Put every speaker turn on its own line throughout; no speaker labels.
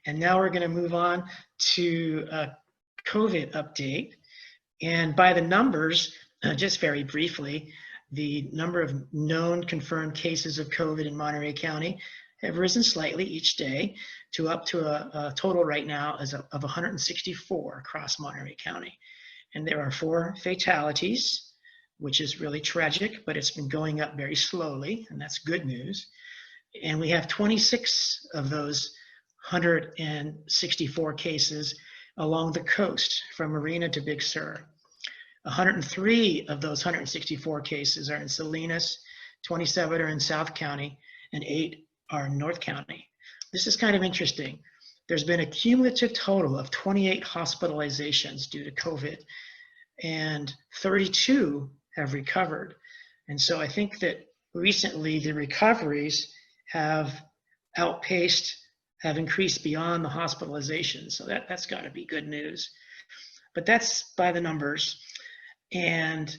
And now we're going to move on to a COVID update. And by the numbers, just very briefly, the number of known confirmed cases of COVID in Monterey County have risen slightly each day to up to a total right now of 164 across Monterey County. And there are 4 fatalities, which is really tragic, but it's been going up very slowly, and that's good news. And we have 26 of those 164 cases along the coast from Marina to Big Sur. 103 of those 164 cases are in Salinas, 27 are in South County, and 8 are in North County. This is kind of interesting. There's been a cumulative total of 28 hospitalizations due to COVID, and 32 have recovered. And so I think that recently the recoveries have increased beyond the hospitalizations. So that's got to be good news. But that's by the numbers. And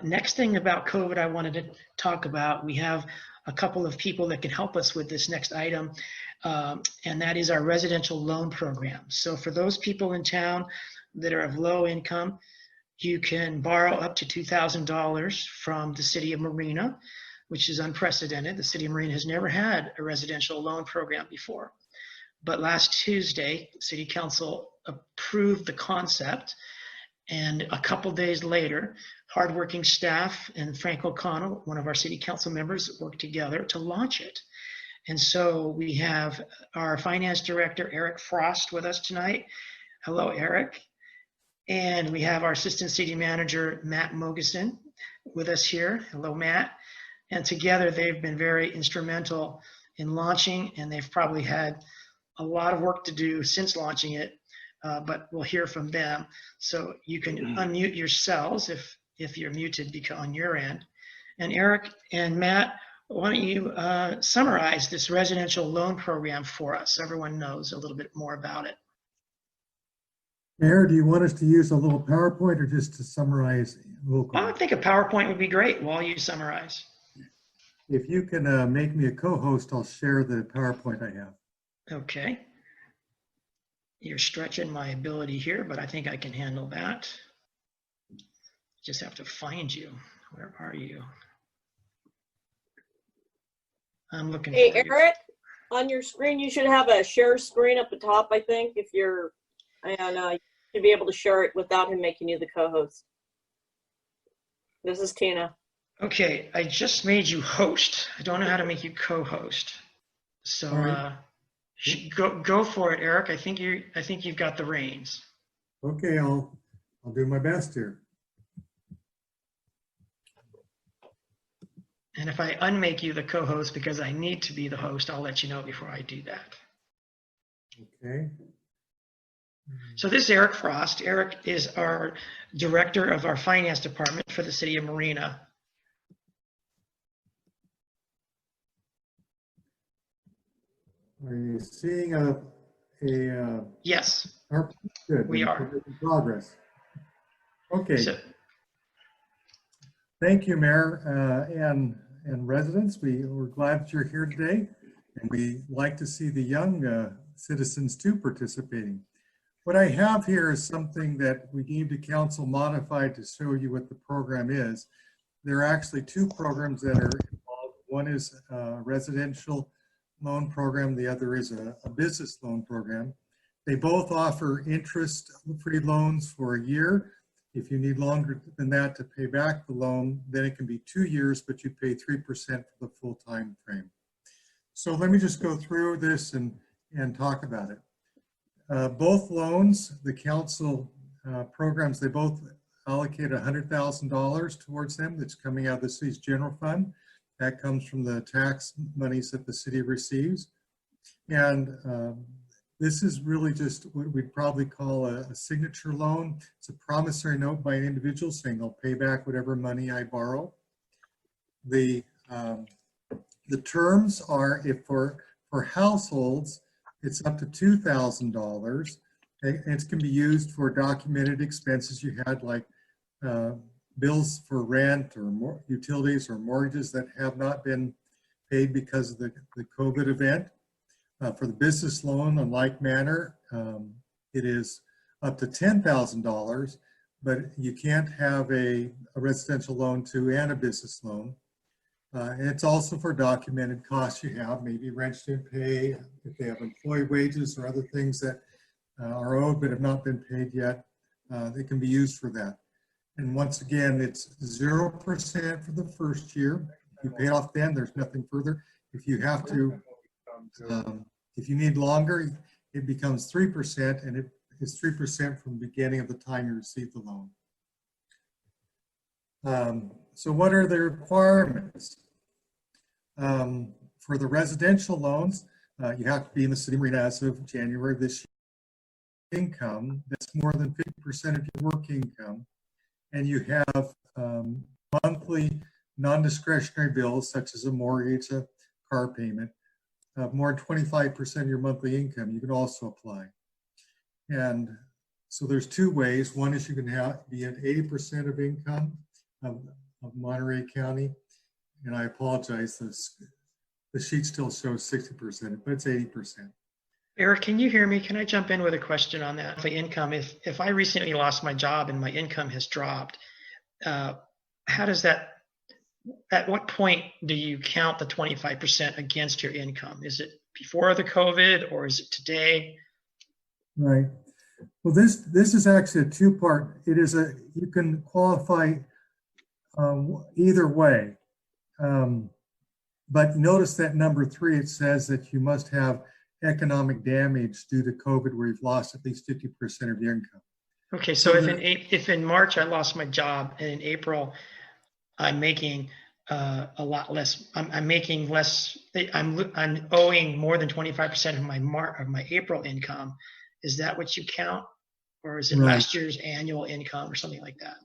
next thing about COVID I wanted to talk about, we have a couple of people that can help us with this next item, and that is our residential loan program. So for those people in town that are of low income, you can borrow up to $2,000 from the city of Marina, which is unprecedented. The city of Marina has never had a residential loan program before. But last Tuesday, City Council approved the concept, and a couple days later, hardworking staff and Frank O'Connell, one of our City Council members, worked together to launch it. And so we have our Finance Director, Eric Frost, with us tonight. Hello, Eric. And we have our Assistant City Manager, Matt Mogeson, with us here. Hello, Matt. And together they've been very instrumental in launching, and they've probably had a lot of work to do since launching it, but we'll hear from them. So you can unmute yourselves if you're muted on your end. And Eric and Matt, why don't you summarize this residential loan program for us so everyone knows a little bit more about it.
Mayor, do you want us to use a little PowerPoint or just to summarize?
I think a PowerPoint would be great while you summarize.
If you can make me a co-host, I'll share the PowerPoint I have.
Okay. You're stretching my ability here, but I think I can handle that. Just have to find you. Where are you? I'm looking for you.
Hey, Eric, on your screen, you should have a share screen at the top, I think, if you're, and you should be able to share it without him making you the co-host. This is Tina.
Okay, I just made you host. I don't know how to make you co-host. So
right.
Go for it, Eric. I think you've got the reins.
Okay, I'll do my best here.
And if I unmake you the co-host because I need to be the host, I'll let you know before I do that.
Okay.
So this is Eric Frost. Eric is our director of our finance department for the city of Marina.
Are you seeing a
Yes,
good.
we are.
In progress. Okay.
So,
thank you, Mayor and residents. We're glad that you're here today, and we like to see the young citizens too participating. What I have here is something that we gave to council modified to show you what the program is. There are actually 2 programs that are involved. One is a residential loan program. The other is a business loan program. They both offer interest-free loans for a year. If you need longer than that to pay back the loan, then it can be 2 years, but you pay 3% for the full time frame. So let me just go through this and talk about it. Both loans, the council programs, they both allocate $100,000 towards them. That's coming out of the city's general fund. That comes from the tax monies that the city receives. And this is really just what we'd probably call a signature loan. It's a promissory note by an individual saying I'll pay back whatever money I borrow. The terms are, if for households, it's up to $2,000. It can be used for documented expenses you had, like bills for rent or utilities or mortgages that have not been paid because of the COVID event. For the business loan, in like manner, it is up to $10,000, but you can't have a residential loan to and a business loan. And it's also for documented costs you have, maybe rent student pay, if they have employee wages or other things that are owed but have not been paid yet, they can be used for that. And once again, it's 0% for the first year. If you pay it off then, there's nothing further. If you have to, if you need longer, it becomes 3%, and it is 3% from the beginning of the time you receive the loan. So what are the requirements? For the residential loans, you have to be in the city of Marina as of January of this year. Income that's more than 50% of your work income, and you have monthly non-discretionary bills such as a mortgage, a car payment, more than 25% of your monthly income, you can also apply. And so there's two ways. One is you can be at 80% of income of Monterey County. And I apologize, the sheet still shows 60%, but it's 80%.
Eric, can you hear me? Can I jump in with a question on that? The income, if I recently lost my job and my income has dropped, how does that, at what point do you count the 25% against your income? Is it before the COVID or is it today?
Right. Well, this is actually a two-part. It is you can qualify either way. But notice that number 3, it says that you must have economic damage due to COVID where you've lost at least 50% of your income.
Okay, so if in March I lost my job and in April I'm making a lot less, I'm making less, I'm owing more than 25% of my April income, is that what you count? Or is it
Right.
last year's annual income or something like that?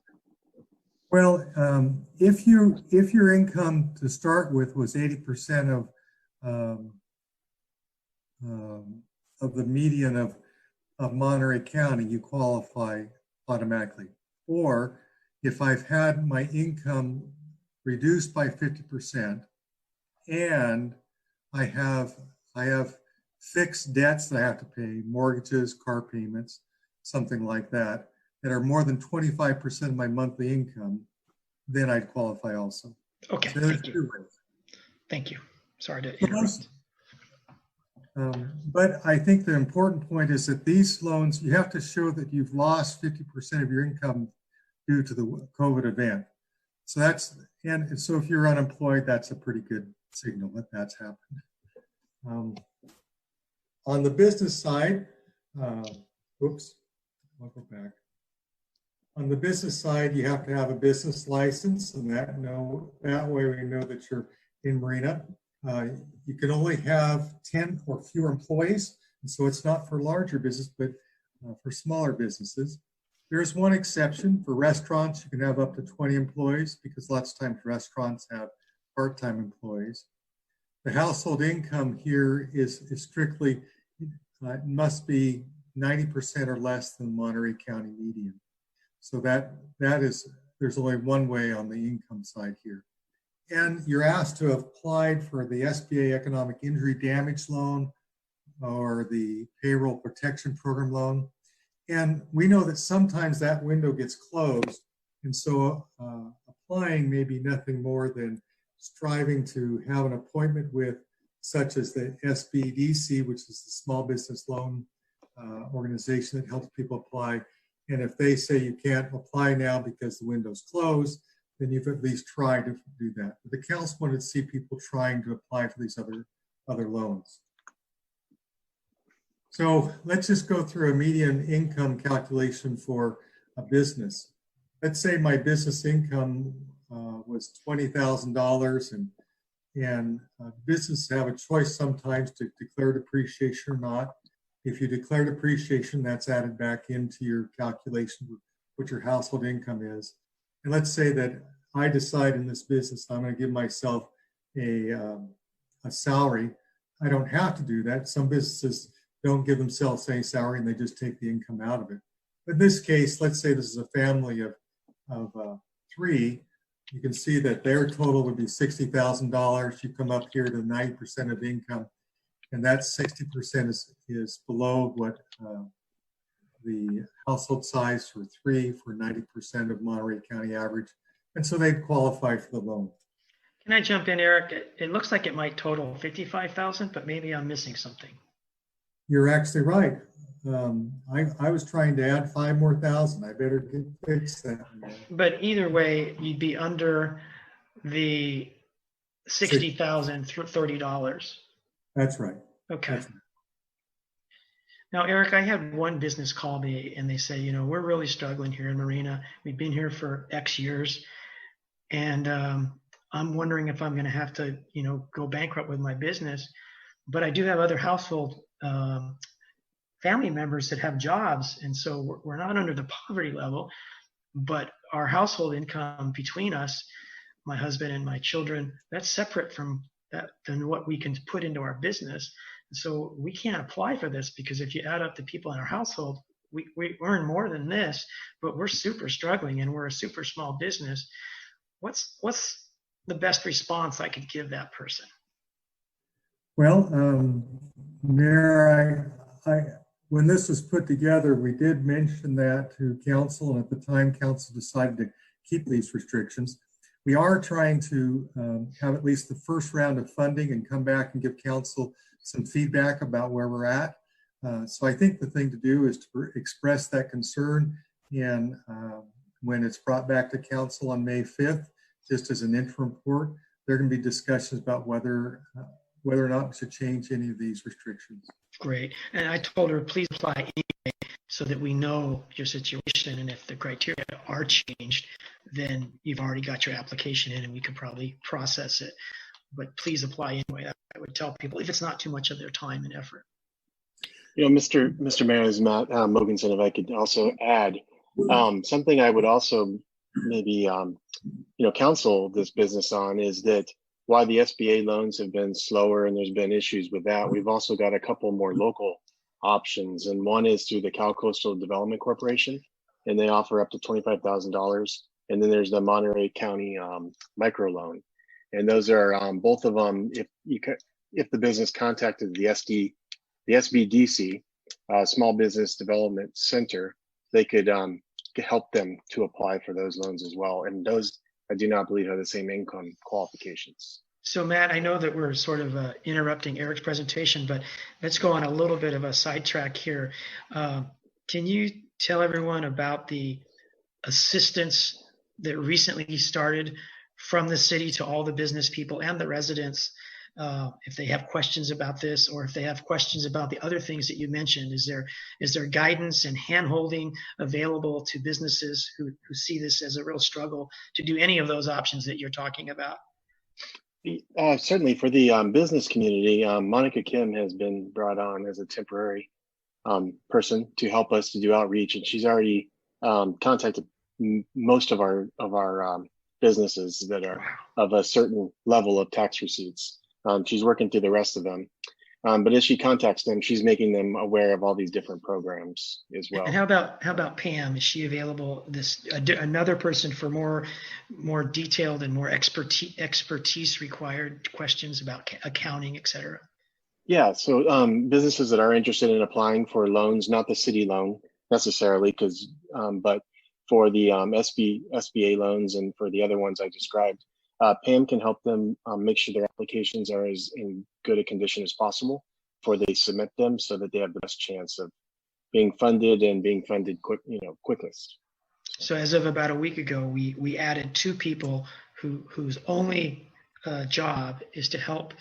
Well, if your income to start with was 80% of the median of Monterey County, you qualify automatically. Or if I've had my income reduced by 50% and I have fixed debts that I have to pay, mortgages, car payments, something like that are more than 25% of my monthly income, then I'd qualify also.
Okay,
So
thank you. Thank you. Sorry to interrupt.
But I think the important point is that these loans, you have to show that you've lost 50% of your income due to the COVID event. So so if you're unemployed, that's a pretty good signal that that's happened. On the business side, oops, I'll go back. On the business side, you have to have a business license, and that way we know that you're in Marina. You can only have 10 or fewer employees, and so it's not for larger business, but for smaller businesses. There's one exception for restaurants. You can have up to 20 employees because lots of times restaurants have part-time employees. The household income here is strictly, it must be 90% or less than Monterey County median. So there's only one way on the income side here. And you're asked to have applied for the SBA Economic Injury Damage Loan or the Payroll Protection Program loan. And we know that sometimes that window gets closed. And so applying may be nothing more than striving to have an appointment with such as the SBDC, which is the Small Business Loan organization that helps people apply. And if they say you can't apply now because the window's closed, then you've at least tried to do that. But the council wanted to see people trying to apply for these other loans. So let's just go through a median income calculation for a business. Let's say my business income was $20,000, and businesses have a choice sometimes to declare depreciation or not. If you declare depreciation, that's added back into your calculation of what your household income is. And let's say that I decide in this business I'm going to give myself a salary. I don't have to do that. Some businesses don't give themselves any salary and they just take the income out of it. But in this case, let's say this is a family of 3. You can see that their total would be $60,000. You come up here to 90% of income. and that 60% is below what the household size for 90% of Monterey County average, and so they'd qualify for the loan.
Can I jump in, Eric? It looks like it might total 55,000, but maybe I'm missing something.
You're actually right. I was trying to add 5 more thousand. I better fix that.
But either way, you'd be under the $60,000 through $30.
That's right.
Okay.
That's right.
Now, Eric, I had one business call me and they say, you know, we're really struggling here in Marina. We've been here for X years, and I'm wondering if I'm going to have to, you know, go bankrupt with my business. But I do have other household family members that have jobs, and so we're not under the poverty level, but our household income between us, my husband and my children, that's separate from that than what we can put into our business. So we can't apply for this because if you add up the people in our household, we earn more than this, but we're super struggling and we're a super small business. What's the best response I could give that person?
Well, Mayor, when this was put together, we did mention that to council, and at the time council decided to keep these restrictions. We are trying to have at least the first round of funding and come back and give council some feedback about where we're at. So I think the thing to do is to express that concern, and when it's brought back to council on May 5th, just as an interim report, there can be discussions about whether or not we should change any of these restrictions.
Great. And I told her, please apply anyway so that we know your situation. And if the criteria are changed, then you've already got your application in and we could probably process it. But please apply anyway. I would tell people if it's not too much of their time and effort.
You know, Mr. Mayor, is Matt Mogensen, if I could also add something I would also maybe, counsel this business on is that while the SBA loans have been slower and there's been issues with that, we've also got a couple more local options. And one is through the Cal Coastal Development Corporation, and they offer up to $25,000. And then there's the Monterey County microloan. And those are both of them, if the business contacted the SBDC, Small Business Development Center, they could help them to apply for those loans as well. And those, I do not believe, have the same income qualifications.
So Matt, I know that we're sort of interrupting Eric's presentation, but let's go on a little bit of a sidetrack here. Can you tell everyone about the assistance that recently started from the city to all the business people and the residents? If they have questions about this, or if they have questions about the other things that you mentioned, is there guidance and hand-holding available to businesses who see this as a real struggle to do any of those options that you're talking about?
Certainly for the business community, Monica Kim has been brought on as a temporary person to help us to do outreach, and she's already contacted most of our businesses that are of a certain level of tax receipts. She's working through the rest of them. But as she contacts them, she's making them aware of all these different programs as well.
And how about Pam? Is she available? Another person for more detailed and more expertise required questions about accounting, et cetera?
Yeah, so businesses that are interested in applying for loans, not the city loan necessarily, but for the SBA loans and for the other ones I described, Pam can help them make sure their applications are as in good a condition as possible before they submit them, so that they have the best chance of being funded and being funded quickest.
So as of about a week ago, we added 2 people whose only job is to help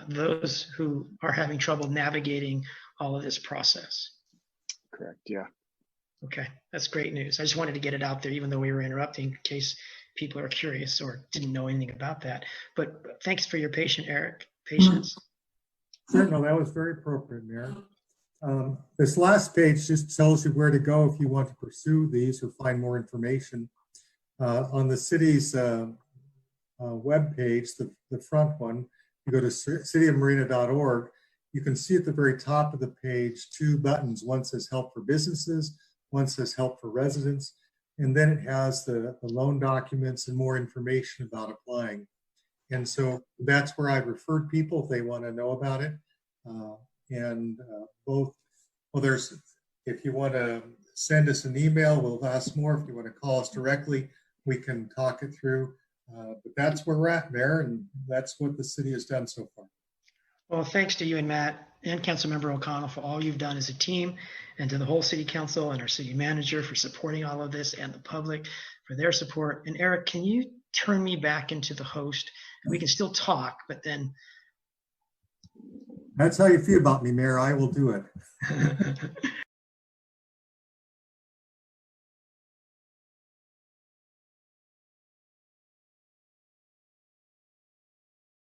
those who are having trouble navigating all of this process.
Correct. Yeah.
Okay, that's great news. I just wanted to get it out there, even though we were interrupting, in case people are curious or didn't know anything about that. But thanks for your patience, Eric.
Sure, no, that was very appropriate, Mayor. This last page just tells you where to go if you want to pursue these or find more information. On the city's web page, the front one, you go to cityofmarina.org. You can see at the very top of the page 2 buttons. One says help for businesses, one says help for residents, and then it has the loan documents and more information about applying. And so that's where I've referred people if they want to know about it. Both, well, if you want to send us an email, we'll ask more. If you want to call us directly, we can talk it through. But that's where we're at, Mayor, and that's what the city has done so far.
Well, thanks to you and Matt and Councilmember O'Connell for all you've done as a team, and to the whole city council and our city manager for supporting all of this, and the public for their support. And Eric, can you turn me back into the host? We can still talk, but then
That's how you feel about me, Mayor. I will do it.